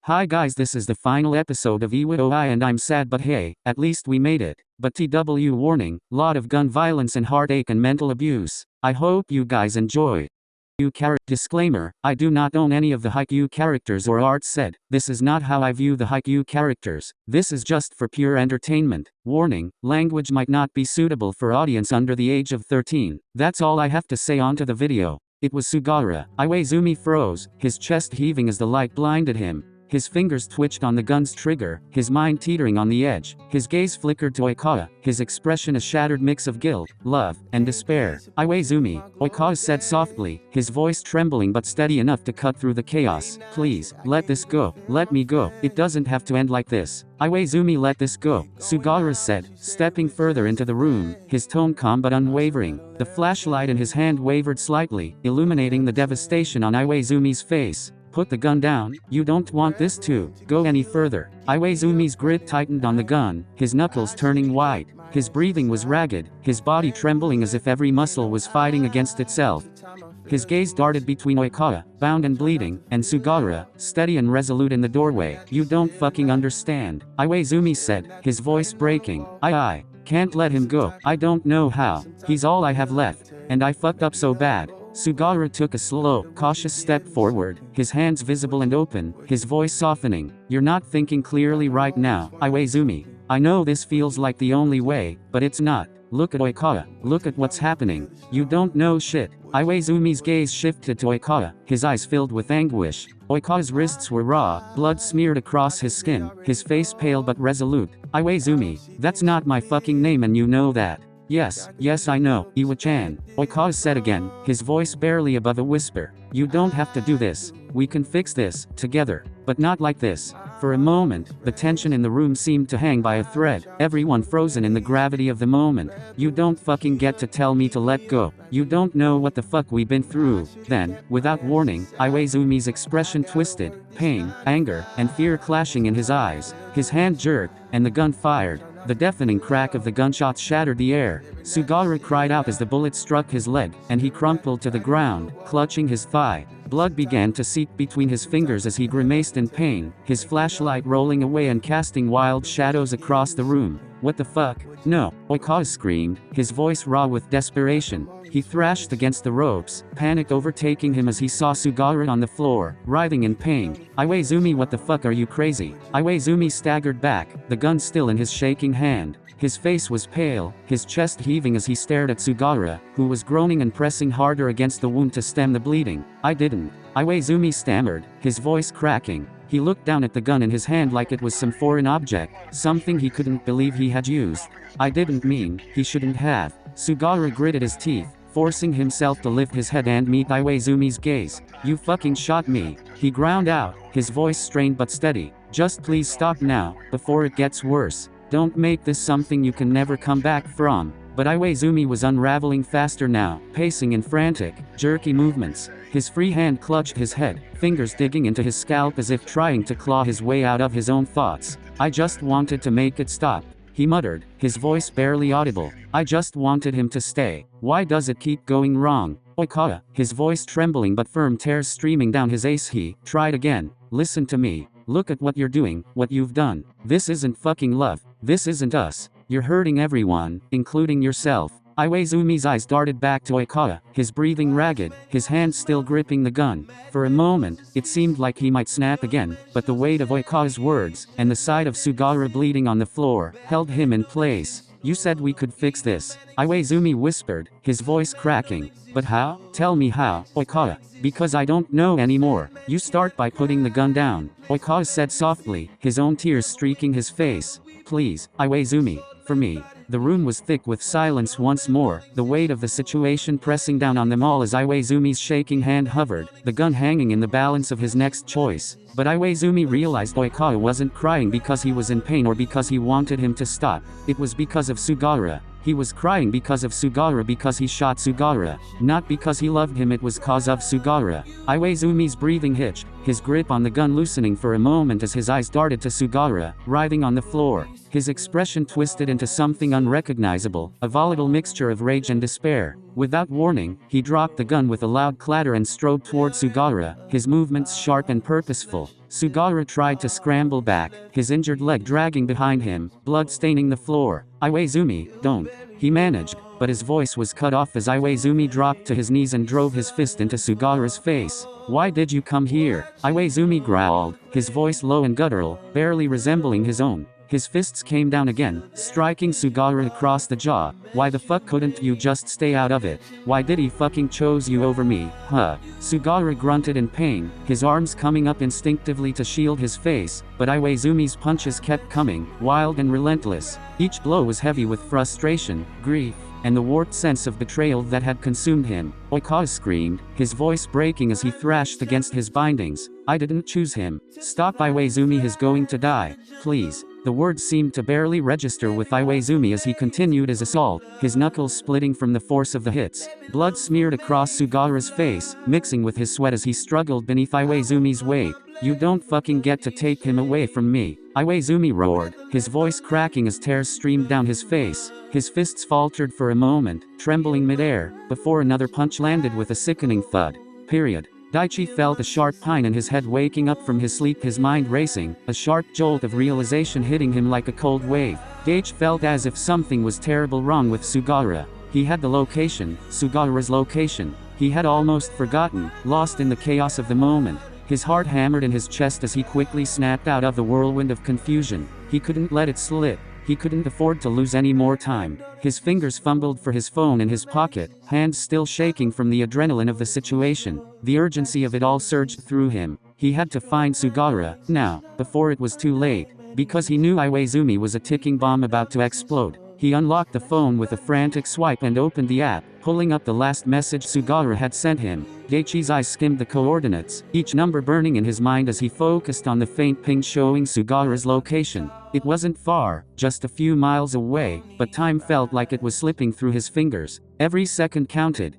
Hi guys, this is the final episode of IwaOi and I'm sad but hey, at least we made it. But TW warning, lot of gun violence and heartache and mental abuse. I hope you guys enjoy. Disclaimer, I do not own any of the Haikyuu characters or art said. This is not how I view the Haikyuu characters. This is just for pure entertainment. Warning, language might not be suitable for audience under the age of 13. That's all I have to say onto the video. It was Sugawara. Iwaizumi froze, his chest heaving as the light blinded him. His fingers twitched on the gun's trigger, his mind teetering on the edge. His gaze flickered to OIKAWA, his expression a shattered mix of guilt, love, and despair. Iwaizumi, OIKAWA said softly, his voice trembling but steady enough to cut through the chaos. Please, let this go. Let me go. It doesn't have to end like this. Iwaizumi, let this go, Sugawara said, stepping further into the room, his tone calm but unwavering. The flashlight in his hand wavered slightly, illuminating the devastation on Iwaizumi's face. Put the gun down, you don't want this to go any further. Iwaizumi's grip tightened on the gun, his knuckles turning white. His breathing was ragged, his body trembling as if every muscle was fighting against itself. His gaze darted between OIKAWA, bound and bleeding, and Sugawara, steady and resolute in the doorway. You don't fucking understand, Iwaizumi said, his voice breaking. I can't let him go. I don't know how. He's all I have left. And I fucked up so bad. Sugawara took a slow, cautious step forward, his hands visible and open, his voice softening. You're not thinking clearly right now, Iwaizumi. I know this feels like the only way, but it's not. Look at OIKAWA. Look at what's happening. You don't know shit. Iwaizumi's gaze shifted to OIKAWA, his eyes filled with anguish. OIKAWA's wrists were raw, blood smeared across his skin, his face pale but resolute. Iwaizumi, that's not my fucking name and you know that. Yes, I know, Iwa-chan, OIKAWA said again, his voice barely above a whisper. You don't have to do this. We can fix this, together. But not like this. For a moment, the tension in the room seemed to hang by a thread, everyone frozen in the gravity of the moment. You don't fucking get to tell me to let go. You don't know what the fuck we've been through. Then, without warning, Iwaizumi's expression twisted, pain, anger, and fear clashing in his eyes. His hand jerked, and the gun fired. The deafening crack of the gunshots shattered the air. Sugawara cried out as the bullet struck his leg, and he crumpled to the ground, clutching his thigh. Blood began to seep between his fingers as he grimaced in pain, his flashlight rolling away and casting wild shadows across the room. What the fuck? No, OIKAWA screamed, his voice raw with desperation. He thrashed against the ropes, panic overtaking him as he saw Sugawara on the floor, writhing in pain. Iwaizumi, what the fuck, are you crazy? Iwaizumi staggered back, the gun still in his shaking hand. His face was pale, his chest heaving as he stared at Sugawara, who was groaning and pressing harder against the wound to stem the bleeding. I didn't. Iwaizumi stammered, his voice cracking. He looked down at the gun in his hand like it was some foreign object, something he couldn't believe he had used. I didn't mean, he shouldn't have. Sugawara gritted his teeth, forcing himself to lift his head and meet Iwaizumi's gaze. You fucking shot me, he ground out, his voice strained but steady. Just please stop now, before it gets worse. Don't make this something you can never come back from. But Iwaizumi was unraveling faster now, pacing in frantic, jerky movements. His free hand clutched his head, fingers digging into his scalp as if trying to claw his way out of his own thoughts. I just wanted to make it stop, he muttered, his voice barely audible. I just wanted him to stay. Why does it keep going wrong? OIKAWA, his voice trembling but firm, tears streaming down his face. He tried again. Listen to me. Look at what you're doing, what you've done. This isn't fucking love. This isn't us. You're hurting everyone, including yourself. Iwaizumi's eyes darted back to OIKAWA, his breathing ragged, his hand still gripping the gun. For a moment, it seemed like he might snap again, but the weight of OIKAWA's words, and the sight of Sugawara bleeding on the floor, held him in place. You said we could fix this, Iwaizumi whispered, his voice cracking. But how? Tell me how, OIKAWA. Because I don't know anymore. You start by putting the gun down, OIKAWA said softly, his own tears streaking his face. Please, Iwaizumi, for me. The room was thick with silence once more, the weight of the situation pressing down on them all as Iwaizumi's shaking hand hovered, the gun hanging in the balance of his next choice. But Iwaizumi realized OIKAWA wasn't crying because he was in pain or because he wanted him to stop. It was because of Sugawara. He was crying because of Sugawara, because he shot Sugawara. Not because he loved him, it was cause of Sugawara. Iwaizumi's breathing hitched, his grip on the gun loosening for a moment as his eyes darted to Sugawara, writhing on the floor. His expression twisted into something unrecognizable, a volatile mixture of rage and despair. Without warning, he dropped the gun with a loud clatter and strode toward Sugawara, his movements sharp and purposeful. Sugawara tried to scramble back, his injured leg dragging behind him, blood staining the floor. "Iwaizumi, don't," he managed, but his voice was cut off as Iwaizumi dropped to his knees and drove his fist into Sugawara's face. "Why did you come here?" Iwaizumi growled, his voice low and guttural, barely resembling his own. His fists came down again, striking Sugawara across the jaw. "Why the fuck couldn't you just stay out of it? Why did he fucking chose you over me, huh?" Sugawara grunted in pain, his arms coming up instinctively to shield his face, but Iwaizumi's punches kept coming, wild and relentless. Each blow was heavy with frustration, grief, and the warped sense of betrayal that had consumed him. Oikawa screamed, his voice breaking as he thrashed against his bindings. "I didn't choose him. Stop, Iwaizumi is going to die. Please." The words seemed to barely register with Iwaizumi as he continued his assault, his knuckles splitting from the force of the hits. Blood smeared across Sugawara's face, mixing with his sweat as he struggled beneath Iwaizumi's weight. "You don't fucking get to take him away from me," Iwaizumi roared, his voice cracking as tears streamed down his face. His fists faltered for a moment, trembling midair, before another punch landed with a sickening thud. Daichi felt a sharp pang in his head, waking up from his sleep, his mind racing, a sharp jolt of realization hitting him like a cold wave. Daichi felt as if something was terrible wrong with Sugawara. He had the location, Sugawara's location. He had almost forgotten, lost in the chaos of the moment. His heart hammered in his chest as he quickly snapped out of the whirlwind of confusion. He couldn't let it slip. He couldn't afford to lose any more time. His fingers fumbled for his phone in his pocket, hands still shaking from the adrenaline of the situation. The urgency of it all surged through him. He had to find Sugawara, now, before it was too late. Because he knew Iwaizumi was a ticking bomb about to explode. He unlocked the phone with a frantic swipe and opened the app, pulling up the last message Sugawara had sent him. Daichi's eyes skimmed the coordinates, each number burning in his mind as he focused on the faint ping showing Sugawara's location. It wasn't far, just a few miles away, but time felt like it was slipping through his fingers. Every second counted.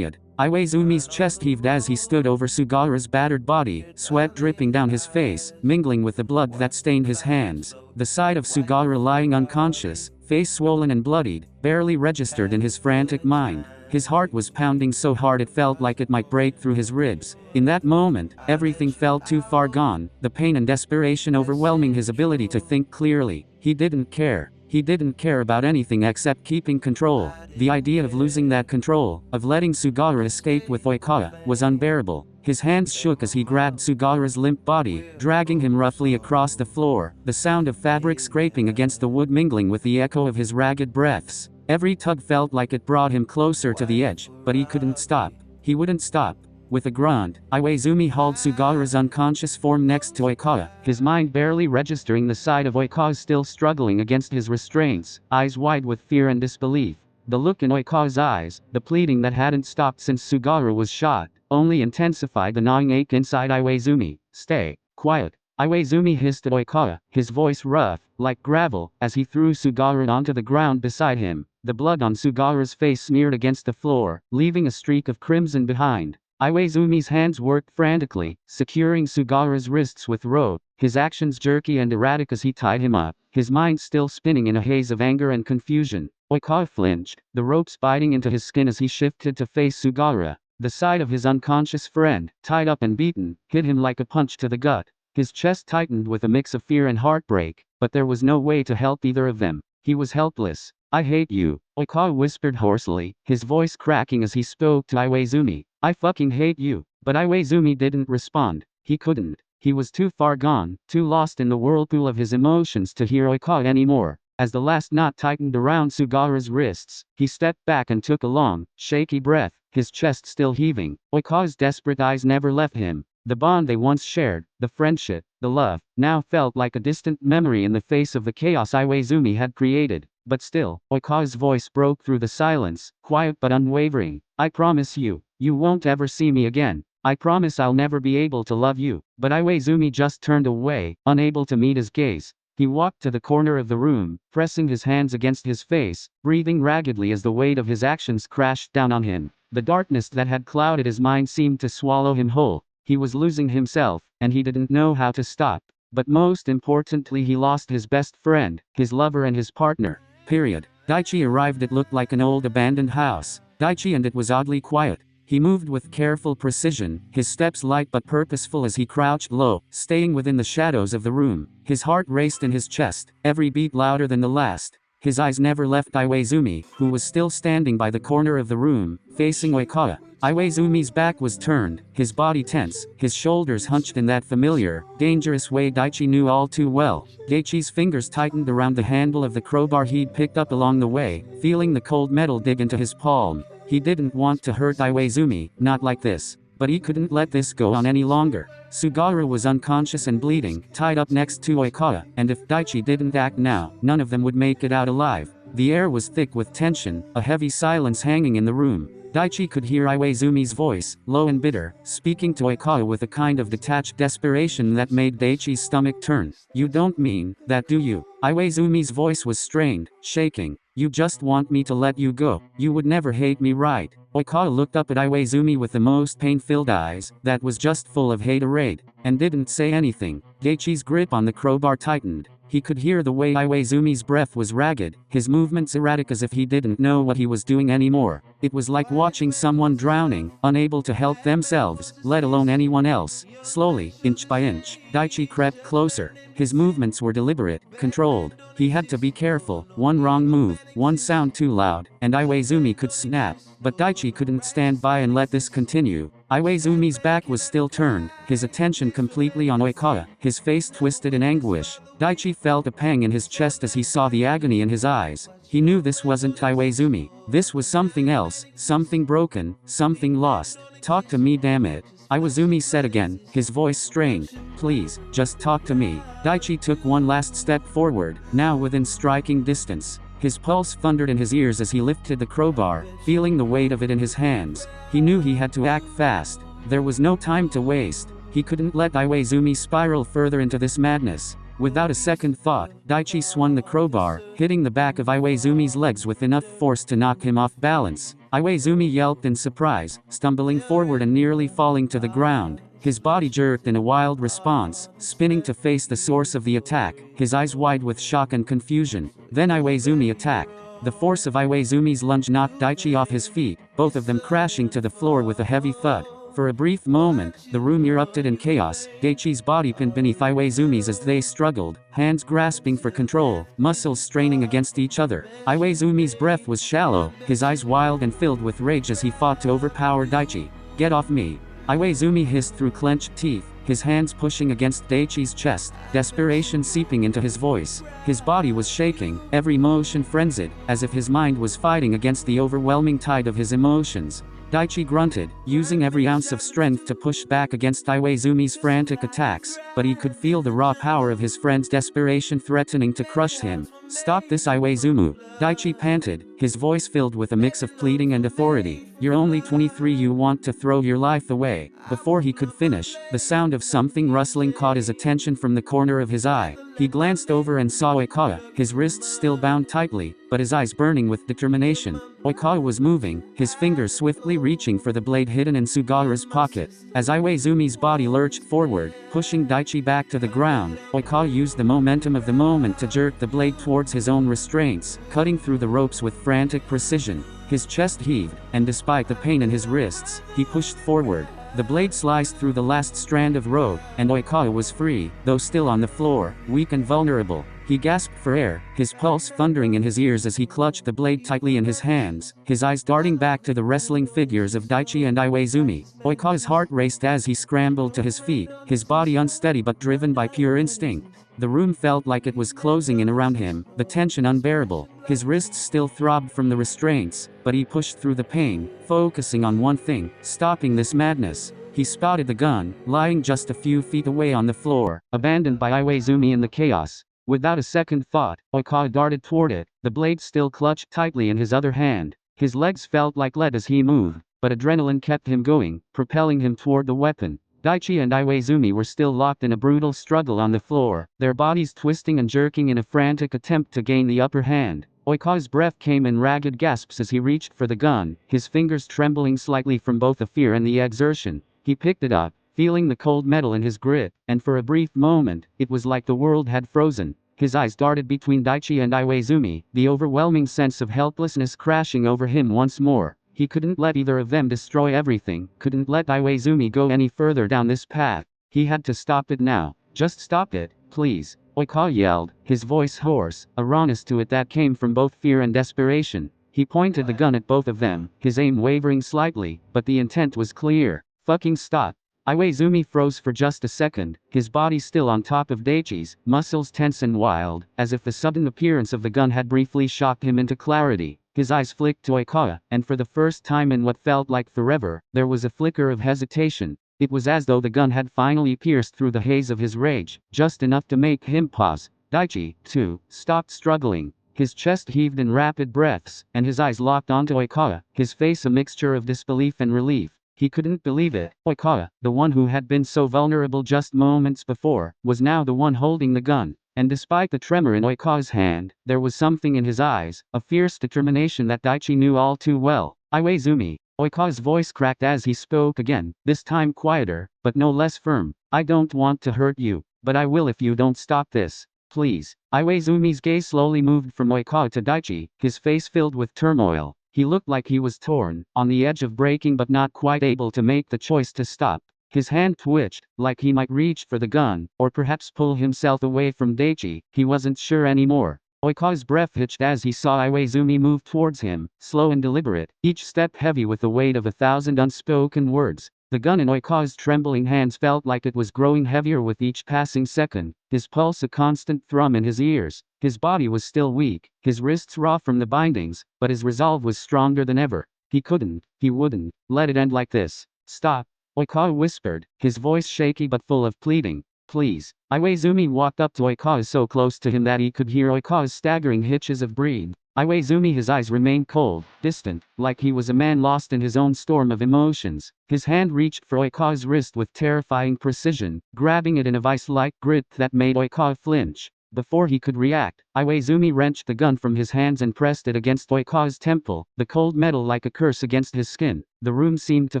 Iwaizumi's chest heaved as he stood over Sugawara's battered body, sweat dripping down his face, mingling with the blood that stained his hands. The sight of Sugawara lying unconscious, face swollen and bloodied, barely registered in his frantic mind. His heart was pounding so hard it felt like it might break through his ribs. In that moment, everything felt too far gone, the pain and desperation overwhelming his ability to think clearly. He didn't care. He didn't care about anything except keeping control. The idea of losing that control, of letting Sugawara escape with Oikawa, was unbearable. His hands shook as he grabbed Sugawara's limp body, dragging him roughly across the floor, the sound of fabric scraping against the wood mingling with the echo of his ragged breaths. Every tug felt like it brought him closer to the edge, but he couldn't stop. He wouldn't stop. With a grunt, Iwaizumi hauled Sugawara's unconscious form next to Oikawa, his mind barely registering the sight of Oikawa still struggling against his restraints, eyes wide with fear and disbelief. The look in Oikawa's eyes, the pleading that hadn't stopped since Sugawara was shot, only intensified the gnawing ache inside Iwaizumi. "Stay quiet," Iwaizumi hissed at Oikawa, his voice rough, like gravel, as he threw Sugawara onto the ground beside him. The blood on Sugawara's face smeared against the floor, leaving a streak of crimson behind. Iwaizumi's hands worked frantically, securing Sugawara's wrists with rope, his actions jerky and erratic as he tied him up, his mind still spinning in a haze of anger and confusion. Oikawa flinched, the ropes biting into his skin as he shifted to face Sugawara. The sight of his unconscious friend, tied up and beaten, hit him like a punch to the gut. His chest tightened with a mix of fear and heartbreak, but there was no way to help either of them. He was helpless. "I hate you," Oikawa whispered hoarsely, his voice cracking as he spoke to Iwaizumi. "I fucking hate you." But Iwaizumi didn't respond. He couldn't. He was too far gone, too lost in the whirlpool of his emotions to hear Oikawa anymore. As the last knot tightened around Sugawara's wrists, he stepped back and took a long, shaky breath, his chest still heaving. Oikawa's desperate eyes never left him. The bond they once shared, the friendship, the love, now felt like a distant memory in the face of the chaos Iwaizumi had created. But still, Oikawa's voice broke through the silence, quiet but unwavering. "I promise you, you won't ever see me again. I promise I'll never be able to love you." But Iwaizumi just turned away, unable to meet his gaze. He walked to the corner of the room, pressing his hands against his face, breathing raggedly as the weight of his actions crashed down on him. The darkness that had clouded his mind seemed to swallow him whole. He was losing himself, and he didn't know how to stop. But most importantly, he lost his best friend, his lover and his partner. Period. Daichi arrived. It looked like an old abandoned house. Daichi, and it was oddly quiet. He moved with careful precision, his steps light but purposeful as he crouched low, staying within the shadows of the room. His heart raced in his chest, every beat louder than the last. His eyes never left Iwaizumi, who was still standing by the corner of the room, facing OIKAWA. Iwaizumi's back was turned, his body tense, his shoulders hunched in that familiar, dangerous way Daichi knew all too well. Daichi's fingers tightened around the handle of the crowbar he'd picked up along the way, feeling the cold metal dig into his palm. He didn't want to hurt Iwaizumi, not like this. But he couldn't let this go on any longer. Sugawara was unconscious and bleeding, tied up next to OIKAWA, and if Daichi didn't act now, none of them would make it out alive. The air was thick with tension, a heavy silence hanging in the room. Daichi could hear Iwaizumi's voice, low and bitter, speaking to OIKAWA with a kind of detached desperation that made Daichi's stomach turn. "You don't mean that, do you?" Iwaizumi's voice was strained, shaking. "You just want me to let you go. You would never hate me, right?" OIKAWA looked up at Iwaizumi with the most pain-filled eyes, that was just full of haterade, and didn't say anything. Daichi's grip on the crowbar tightened. He could hear the way Iwaizumi's breath was ragged, his movements erratic as if he didn't know what he was doing anymore. It was like watching someone drowning, unable to help themselves, let alone anyone else. Slowly, inch by inch, Daichi crept closer. His movements were deliberate, controlled. He had to be careful. One wrong move, one sound too loud, and Iwaizumi could snap. But Daichi couldn't stand by and let this continue. Iwaizumi's back was still turned, his attention completely on OIKAWA, his face twisted in anguish. Daichi felt a pang in his chest as he saw the agony in his eyes. He knew this wasn't Iwaizumi. This was something else, something broken, something lost. "Talk to me, damn it," Iwaizumi said again, his voice strained. "Please, just talk to me." Daichi took one last step forward, now within striking distance. His pulse thundered in his ears as he lifted the crowbar, feeling the weight of it in his hands. He knew he had to act fast. There was no time to waste. He couldn't let Iwaizumi spiral further into this madness. Without a second thought, Daichi swung the crowbar, hitting the back of Iwaizumi's legs with enough force to knock him off balance. Iwaizumi yelped in surprise, stumbling forward and nearly falling to the ground. His body jerked in a wild response, spinning to face the source of the attack, his eyes wide with shock and confusion. Then Iwaizumi attacked. The force of Iwaizumi's lunge knocked Daichi off his feet, both of them crashing to the floor with a heavy thud. For a brief moment, the room erupted in chaos. Daichi's body pinned beneath Iwaizumi's as they struggled, hands grasping for control, muscles straining against each other. Iwaizumi's breath was shallow, his eyes wild and filled with rage as he fought to overpower Daichi. "Get off me!" Iwaizumi hissed through clenched teeth, his hands pushing against Daichi's chest, desperation seeping into his voice. His body was shaking, every motion frenzied, as if his mind was fighting against the overwhelming tide of his emotions. Daichi grunted, using every ounce of strength to push back against Iwaizumi's frantic attacks, but he could feel the raw power of his friend's desperation threatening to crush him. "Stop this, Iwaizumu!" Daichi panted, his voice filled with a mix of pleading and authority. "You're only 23, you want to throw your life away." Before he could finish, the sound of something rustling caught his attention from the corner of his eye. He glanced over and saw OIKAWA, his wrists still bound tightly, but his eyes burning with determination. OIKAWA was moving, his fingers swiftly reaching for the blade hidden in Sugawara's pocket. As Iwaizumi's body lurched forward, pushing Daichi back to the ground, OIKAWA used the momentum of the moment to jerk the blade towards his own restraints, cutting through the ropes with frantic precision. His chest heaved, and despite the pain in his wrists, he pushed forward. The blade sliced through the last strand of rope, and OIKAWA was free, though still on the floor, weak and vulnerable. He gasped for air, his pulse thundering in his ears as he clutched the blade tightly in his hands, his eyes darting back to the wrestling figures of Daichi and Iwaizumi. OIKAWA's heart raced as he scrambled to his feet, his body unsteady but driven by pure instinct. The room felt like it was closing in around him, the tension unbearable. His wrists still throbbed from the restraints, but he pushed through the pain, focusing on one thing: stopping this madness. He spotted the gun, lying just a few feet away on the floor, abandoned by Iwaizumi in the chaos. Without a second thought, OIKAWA darted toward it, the blade still clutched tightly in his other hand. His legs felt like lead as he moved, but adrenaline kept him going, propelling him toward the weapon. Daichi and Iwaizumi were still locked in a brutal struggle on the floor, their bodies twisting and jerking in a frantic attempt to gain the upper hand. OIKAWA's breath came in ragged gasps as he reached for the gun, his fingers trembling slightly from both the fear and the exertion. He picked it up, feeling the cold metal in his grip, and for a brief moment, it was like the world had frozen. His eyes darted between Daichi and Iwaizumi, the overwhelming sense of helplessness crashing over him once more. He couldn't let either of them destroy everything, couldn't let Iwaizumi go any further down this path. He had to stop it now. Just stop it, please, Oikawa yelled, his voice hoarse, a rawness to it that came from both fear and desperation. He pointed the gun at both of them, his aim wavering slightly, but the intent was clear. Fucking stop. Iwaizumi froze for just a second, his body still on top of Daichi's, muscles tense and wild, as if the sudden appearance of the gun had briefly shocked him into clarity. His eyes flicked to Oikawa, and for the first time in what felt like forever, there was a flicker of hesitation. It was as though the gun had finally pierced through the haze of his rage, just enough to make him pause. Daichi, too, stopped struggling. His chest heaved in rapid breaths, and his eyes locked onto Oikawa, his face a mixture of disbelief and relief. He couldn't believe it. Oikawa, the one who had been so vulnerable just moments before, was now the one holding the gun. And despite the tremor in Oikawa's hand, there was something in his eyes, a fierce determination that Daichi knew all too well. Iwaizumi. Oikawa's voice cracked as he spoke again, this time quieter, but no less firm. I don't want to hurt you, but I will if you don't stop this. Please. Iwaizumi's gaze slowly moved from Oikawa to Daichi, his face filled with turmoil. He looked like he was torn, on the edge of breaking but not quite able to make the choice to stop. His hand twitched, like he might reach for the gun, or perhaps pull himself away from Daichi. He wasn't sure anymore. Oikawa's breath hitched as he saw Iwaizumi move towards him, slow and deliberate, each step heavy with the weight of 1,000 unspoken words. The gun in Oikawa's trembling hands felt like it was growing heavier with each passing second, his pulse a constant thrum in his ears. His body was still weak, his wrists raw from the bindings, but his resolve was stronger than ever. He wouldn't, let it end like this. Stop, Oikawa whispered, his voice shaky but full of pleading. Please. Iwaizumi walked up to Oikawa so close to him that he could hear Oikawa's staggering hitches of breathing. Iwaizumi, his eyes remained cold, distant, like he was a man lost in his own storm of emotions. His hand reached for Oikawa's wrist with terrifying precision, grabbing it in a vice-like grip that made Oikawa flinch. Before he could react, Iwaizumi wrenched the gun from his hands and pressed it against Oikawa's temple, the cold metal like a curse against his skin. The room seemed to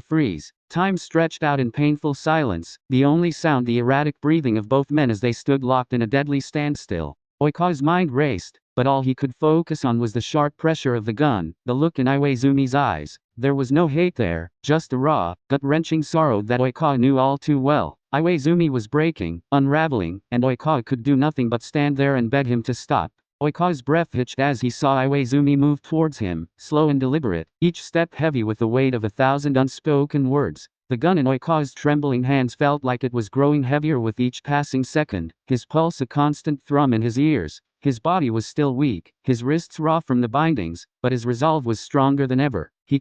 freeze. Time stretched out in painful silence, the only sound the erratic breathing of both men as they stood locked in a deadly standstill. Oikawa's mind raced, but all he could focus on was the sharp pressure of the gun, the look in Iwaizumi's eyes. There was no hate there, just a raw, gut-wrenching sorrow that Oikawa knew all too well. Iwaizumi was breaking, unraveling, and Oikawa could do nothing but stand there and beg him to stop. Oikawa's breath hitched as he saw Iwaizumi move towards him, slow and deliberate, each step heavy with the weight of 1,000 unspoken words. The gun in Oikawa's trembling hands felt like it was growing heavier with each passing second, his pulse a constant thrum in his ears. His body was still weak, his wrists raw from the bindings, but his resolve was stronger than ever. He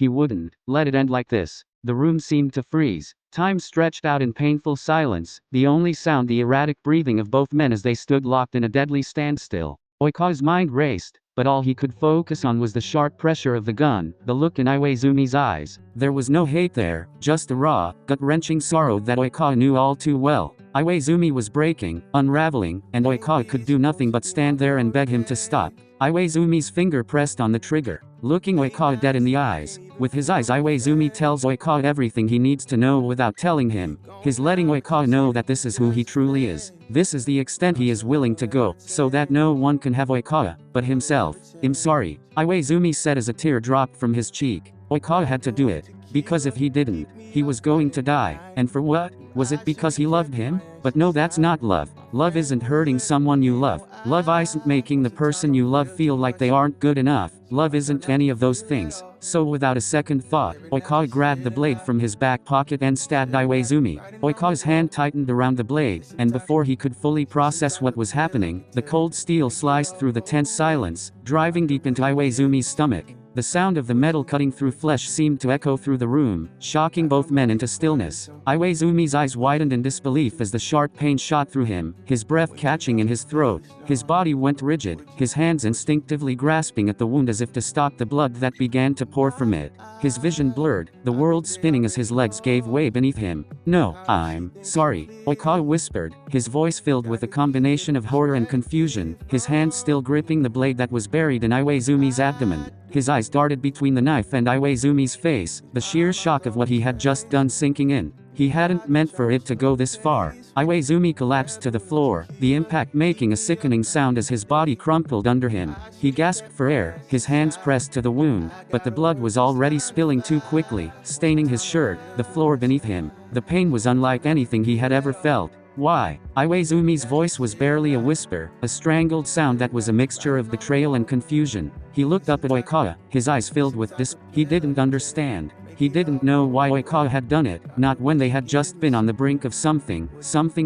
wouldn't, let it end like this. The room seemed to freeze. Time stretched out in painful silence, the only sound the erratic breathing of both men as they stood locked in a deadly standstill. Oikawa's mind raced, but all he could focus on was the sharp pressure of the gun, the look in Iwaizumi's eyes. There was no hate there, just a raw, gut-wrenching sorrow that Oikawa knew all too well. Iwaizumi was breaking, unraveling, and Oikawa could do nothing but stand there and beg him to stop. Iwaizumi's finger pressed on the trigger, looking Oikawa dead in the eyes. With his eyes, Iwaizumi tells Oikawa everything he needs to know without telling him. He's letting Oikawa know that this is who he truly is. This is the extent he is willing to go, so that no one can have Oikawa but himself. I'm sorry, Iwaizumi said as a tear dropped from his cheek. Oikawa had to do it, because if he didn't, he was going to die. And for what? Was it because he loved him? But no, that's not love. Love isn't hurting someone you love. Love isn't making the person you love feel like they aren't good enough. Love isn't any of those things. So without a second thought, Oikawa grabbed the blade from his back pocket and stabbed Iwaizumi. Oikawa's hand tightened around the blade, and before he could fully process what was happening, the cold steel sliced through the tense silence, driving deep into Iwaizumi's stomach. The sound of the metal cutting through flesh seemed to echo through the room, shocking both men into stillness. Iwaizumi's eyes widened in disbelief as the sharp pain shot through him, his breath catching in his throat. His body went rigid, his hands instinctively grasping at the wound as if to stop the blood that began to pour from it. His vision blurred, the world spinning as his legs gave way beneath him. No, I'm sorry, Oikawa whispered, his voice filled with a combination of horror and confusion, his hand still gripping the blade that was buried in Iwaizumi's abdomen. His eyes darted between the knife and Iwaizumi's face, the sheer shock of what he had just done sinking in. He hadn't meant for it to go this far. Iwaizumi collapsed to the floor, the impact making a sickening sound as his body crumpled under him. He gasped for air, his hands pressed to the wound, but the blood was already spilling too quickly, staining his shirt, the floor beneath him. The pain was unlike anything he had ever felt. Why? Iwaizumi's voice was barely a whisper, a strangled sound that was a mixture of betrayal and confusion. He looked up at Oikawa, his eyes filled with despair. He didn't understand. He didn't know why Oikawa had done it, not when they had just been on the brink of something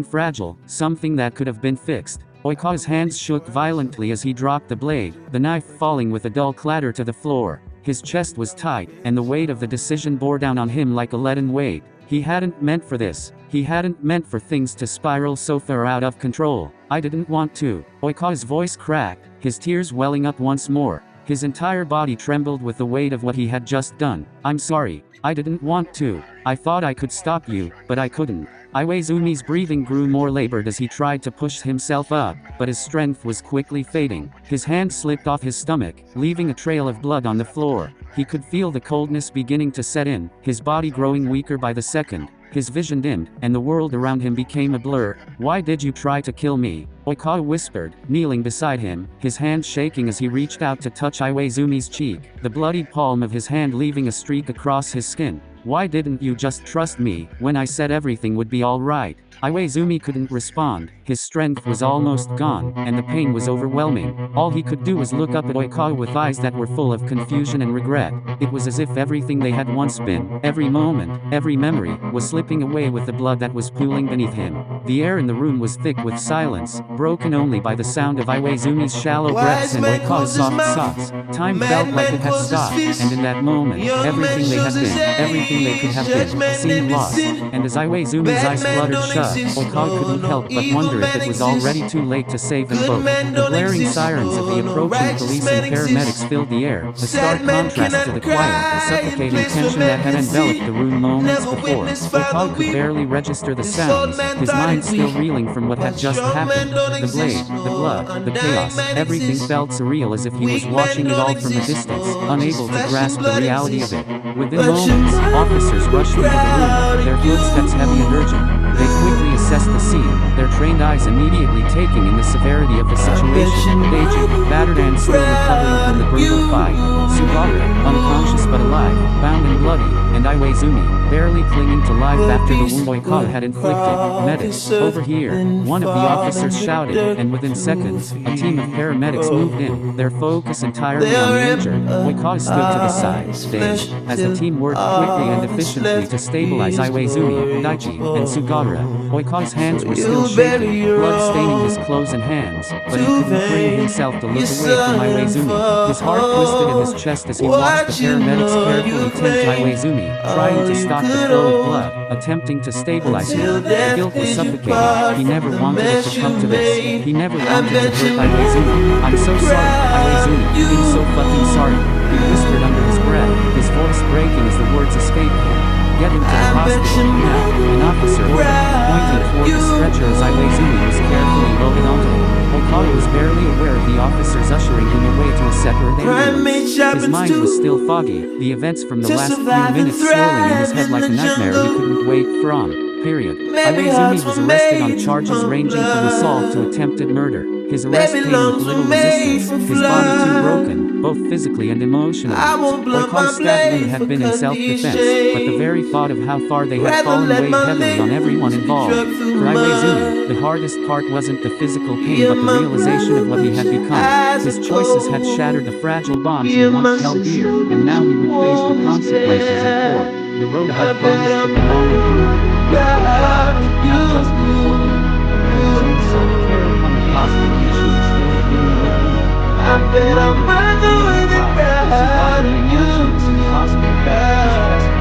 fragile, something that could have been fixed. Oikawa's hands shook violently as he dropped the blade, the knife falling with a dull clatter to the floor. His chest was tight, and the weight of the decision bore down on him like a leaden weight. He hadn't meant for this. He hadn't meant for things to spiral so far out of control. I didn't want to. Oikawa's voice cracked, his tears welling up once more. His entire body trembled with the weight of what he had just done. I'm sorry. I didn't want to. I thought I could stop you, but I couldn't. Iwaizumi's breathing grew more labored as he tried to push himself up, but his strength was quickly fading. His hand slipped off his stomach, leaving a trail of blood on the floor. He could feel the coldness beginning to set in, his body growing weaker by the second. His vision dimmed, and the world around him became a blur. Why did you try to kill me? Oikawa whispered, kneeling beside him, his hand shaking as he reached out to touch Iwaizumi's cheek, the bloodied palm of his hand leaving a streak across his skin. Why didn't you just trust me, when I said everything would be alright? Iwaizumi couldn't respond, his strength was almost gone, and the pain was overwhelming. All he could do was look up at Oikawa with eyes that were full of confusion and regret. It was as if everything they had once been, every moment, every memory, was slipping away with the blood that was pooling beneath him. The air in the room was thick with silence, broken only by the sound of Iwaizumi's shallow breaths and Oikawa's soft sobs. Time felt like it had stopped, and in that moment, everything they had been, everything they could have been, seemed lost. And as Iwaizumi's eyes fluttered shut, Oikawa couldn't help but wonder if it was already too late to save them both. The blaring sirens of the approaching police and paramedics filled the air, a stark contrast to the quiet, suffocating tension that had enveloped the room moments before. Oikawa could barely register the sounds, his mind still reeling from what had just happened. The blade, the blood, the chaos, everything felt surreal as if he was watching it all from a distance, unable to grasp the reality of it. Within moments, officers rushed into the room, their footsteps heavy and urgent. They quickly assessed the scene, their trained eyes immediately taking in the severity of the situation. Daichi, battered and still recovering from the brutal fight. Sugata, unconscious but alive, bound and bloody, and Iwaizumi, barely clinging to life after the wound Oikawa had inflicted. Medics, over here, one of the officers shouted, and within seconds, a team of paramedics moved in, their focus entirely on the injured. Oikawa stood to the side, dazed, as the team worked quickly and efficiently to stabilize Iwaizumi, Daichi, and Sugata. Oikawa's hands were still shaking, blood staining his clothes and hands, but he couldn't bring himself to look away from Iwaizumi. His heart twisted in his chest as he watched the paramedics carefully tend Iwaizumi, trying to stop the flow of blood, attempting to stabilize him. The guilt was suffocating. He never wanted it to come to this. He never wanted to hurt Iwaizumi. I'm so sorry, Iwaizumi. I'm so fucking sorry. He whispered under his breath, his voice breaking as the words escaped him. Get him to the hospital now, an officer ordered, pointing toward the stretcher as Iwaizumi was carefully loaded onto him. Oikawa was barely aware of the officers ushering him away to a separate ambulance. His mind was still foggy, the events from the last few minutes swirling in his head like a nightmare he couldn't wake from. Period. Iwaizumi was arrested on charges ranging from assault to attempted murder. His arrest came with little resistance, his body too broken, both physically and emotionally. Oikawa's stab wound had been in self-defense, but the very thought of how far they had fallen weighed heavily on everyone involved. For Iwaizumi, the hardest part wasn't the physical pain but the realization of what he had become. His choices had shattered the fragile bonds he once held dear, and now he would face the consequences in court. The road had promised to be long and brutal. Not just important, so the care upon the prosecution was still being lifted. I bet I'm running around you.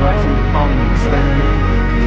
Rising and falling in the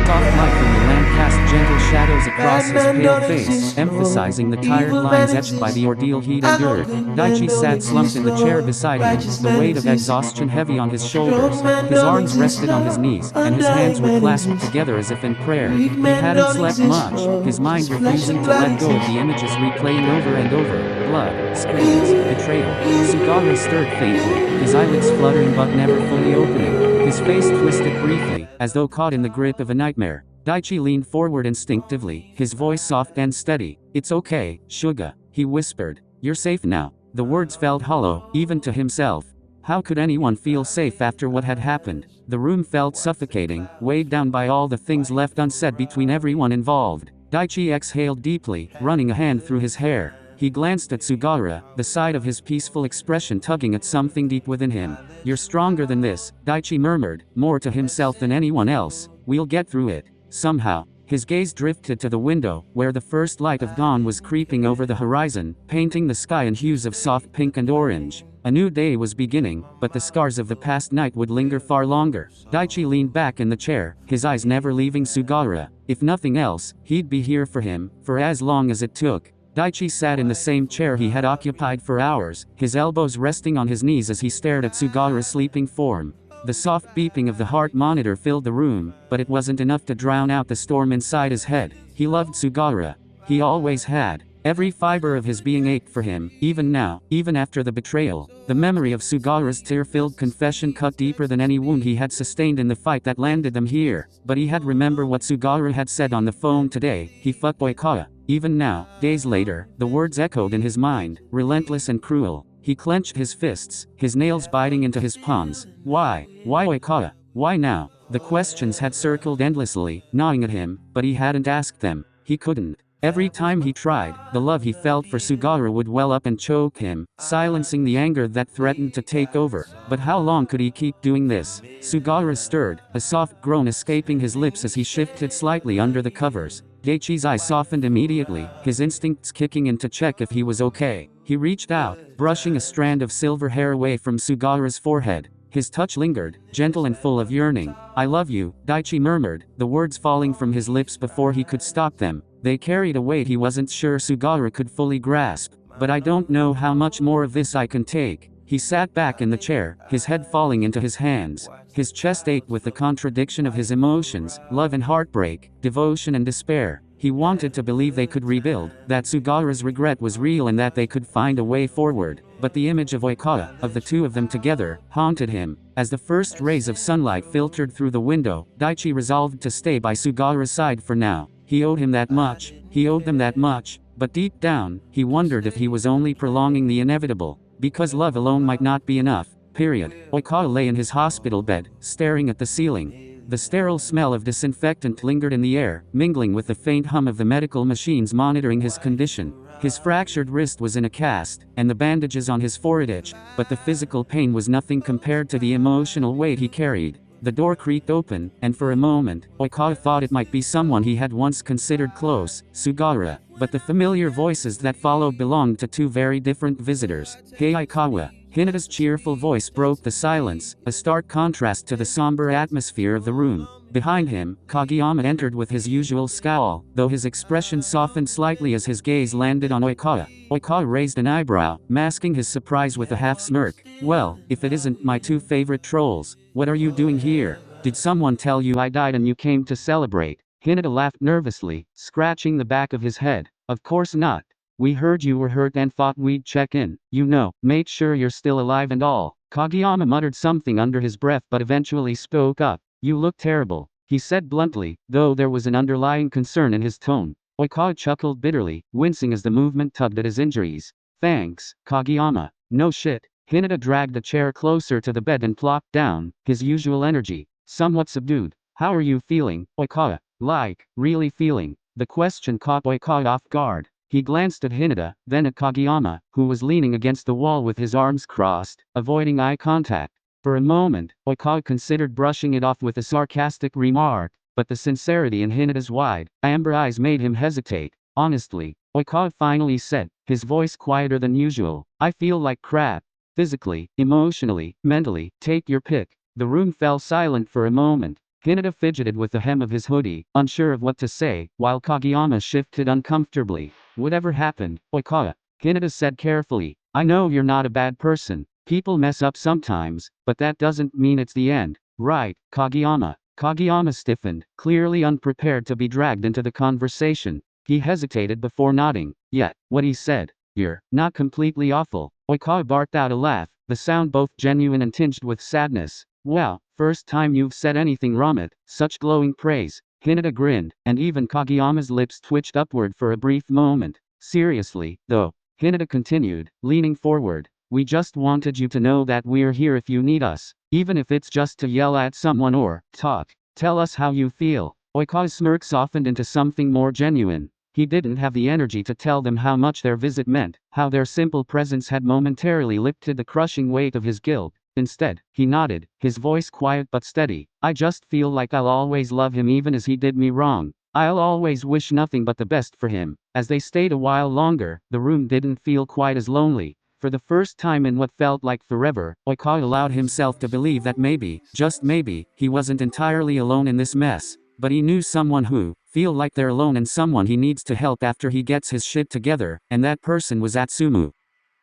soft light from the lamp cast gentle shadows across his pale face, emphasizing the tired lines etched by the ordeal he'd endured. Daichi sat slumped in the chair beside him, the weight of exhaustion heavy on his shoulders. His arms rested on his knees, and his hands were clasped together as if in prayer. He hadn't slept much, his mind refusing to let go of the images replaying over and over. Blood, screams, betrayal. Sugata stirred faintly, his eyelids fluttering but never fully opening. His face twisted briefly, as though caught in the grip of a nightmare. Daichi leaned forward instinctively, his voice soft and steady. It's okay, Suga, he whispered. You're safe now. The words felt hollow, even to himself. How could anyone feel safe after what had happened? The room felt suffocating, weighed down by all the things left unsaid between everyone involved. Daichi exhaled deeply, running a hand through his hair. He glanced at Sugawara, the side of his peaceful expression tugging at something deep within him. You're stronger than this, Daichi murmured, more to himself than anyone else. We'll get through it. Somehow. His gaze drifted to the window, where the first light of dawn was creeping over the horizon, painting the sky in hues of soft pink and orange. A new day was beginning, but the scars of the past night would linger far longer. Daichi leaned back in the chair, his eyes never leaving Sugawara. If nothing else, he'd be here for him, for as long as it took. Daichi sat in the same chair he had occupied for hours, his elbows resting on his knees as he stared at Sugawara's sleeping form. The soft beeping of the heart monitor filled the room, but it wasn't enough to drown out the storm inside his head. He loved Sugawara. He always had. Every fiber of his being ached for him, even now, even after the betrayal. The memory of Sugawara's tear-filled confession cut deeper than any wound he had sustained in the fight that landed them here. But he had remembered what Sugawara had said on the phone today. He fucked OIKAWA. Even now, days later, the words echoed in his mind, relentless and cruel. He clenched his fists, his nails biting into his palms. Why? Why OIKAWA? Why now? The questions had circled endlessly, gnawing at him, but he hadn't asked them. He couldn't. Every time he tried, the love he felt for Sugawara would well up and choke him, silencing the anger that threatened to take over. But how long could he keep doing this? Sugawara stirred, a soft groan escaping his lips as he shifted slightly under the covers. Daichi's eyes softened immediately, his instincts kicking in to check if he was okay. He reached out, brushing a strand of silver hair away from Sugawara's forehead. His touch lingered, gentle and full of yearning. I love you, Daichi murmured, the words falling from his lips before he could stop them. They carried a weight he wasn't sure Sugawara could fully grasp. But I don't know how much more of this I can take. He sat back in the chair, his head falling into his hands. His chest ached with the contradiction of his emotions, love and heartbreak, devotion and despair. He wanted to believe they could rebuild, that Sugawara's regret was real and that they could find a way forward. But the image of OIKAWA, of the two of them together, haunted him. As the first rays of sunlight filtered through the window, Daichi resolved to stay by Sugawara's side for now. He owed him that much. He owed them that much. But deep down, he wondered if he was only prolonging the inevitable. Because love alone might not be enough. Period. OIKAWA lay in his hospital bed, staring at the ceiling. The sterile smell of disinfectant lingered in the air, mingling with the faint hum of the medical machines monitoring his condition. His fractured wrist was in a cast, and the bandages on his forehead itched, but the physical pain was nothing compared to the emotional weight he carried. The door creaked open, and for a moment, OIKAWA thought it might be someone he had once considered close, Sugawara. But the familiar voices that followed belonged to two very different visitors. Hey OIKAWA. Hinata's cheerful voice broke the silence, a stark contrast to the somber atmosphere of the room. Behind him, Kageyama entered with his usual scowl, though his expression softened slightly as his gaze landed on OIKAWA. OIKAWA raised an eyebrow, masking his surprise with a half-smirk. Well, if it isn't my two favorite trolls, what are you doing here? Did someone tell you I died and you came to celebrate? Hinata laughed nervously, scratching the back of his head. Of course not. We heard you were hurt and thought we'd check in. You know, made sure you're still alive and all. Kageyama muttered something under his breath but eventually spoke up. You look terrible, he said bluntly, though there was an underlying concern in his tone. OIKAWA chuckled bitterly, wincing as the movement tugged at his injuries. Thanks, Kageyama. No shit. Hinata dragged a chair closer to the bed and plopped down, his usual energy somewhat subdued. How are you feeling, OIKAWA? Like, really feeling? The question caught OIKAWA off guard. He glanced at Hinata, then at Kageyama, who was leaning against the wall with his arms crossed, avoiding eye contact. For a moment, OIKAWA considered brushing it off with a sarcastic remark, but the sincerity in Hinata's wide, amber eyes made him hesitate. Honestly, OIKAWA finally said, his voice quieter than usual, I feel like crap. Physically, emotionally, mentally, take your pick. The room fell silent for a moment. Hinata fidgeted with the hem of his hoodie, unsure of what to say, while Kageyama shifted uncomfortably. Whatever happened, OIKAWA? Hinata said carefully. I know you're not a bad person. People mess up sometimes, but that doesn't mean it's the end. Right, Kageyama. Kageyama stiffened, clearly unprepared to be dragged into the conversation. He hesitated before nodding. Yet, what he said, you're not completely awful. OIKAWA barked out a laugh, the sound both genuine and tinged with sadness. Wow, first time you've said anything, Ramit. Such glowing praise. Hinata grinned, and even Kageyama's lips twitched upward for a brief moment. Seriously, though, Hinata continued, leaning forward. We just wanted you to know that we're here if you need us, even if it's just to yell at someone or talk. Tell us how you feel. Oikawa's smirk softened into something more genuine. He didn't have the energy to tell them how much their visit meant, how their simple presence had momentarily lifted the crushing weight of his guilt. Instead, he nodded, his voice quiet but steady. I just feel like I'll always love him even as he did me wrong. I'll always wish nothing but the best for him. As they stayed a while longer, the room didn't feel quite as lonely. For the first time in what felt like forever, Oikawa allowed himself to believe that maybe, just maybe, he wasn't entirely alone in this mess. But he knew someone who feel like they're alone and someone he needs to help after he gets his shit together, and that person was Atsumu.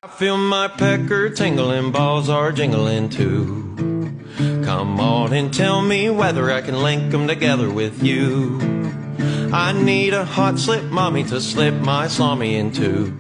I feel my pecker tingling, balls are jingling too. Come on and tell me whether I can link them together with you. I need a hot slip mommy to slip my salami into.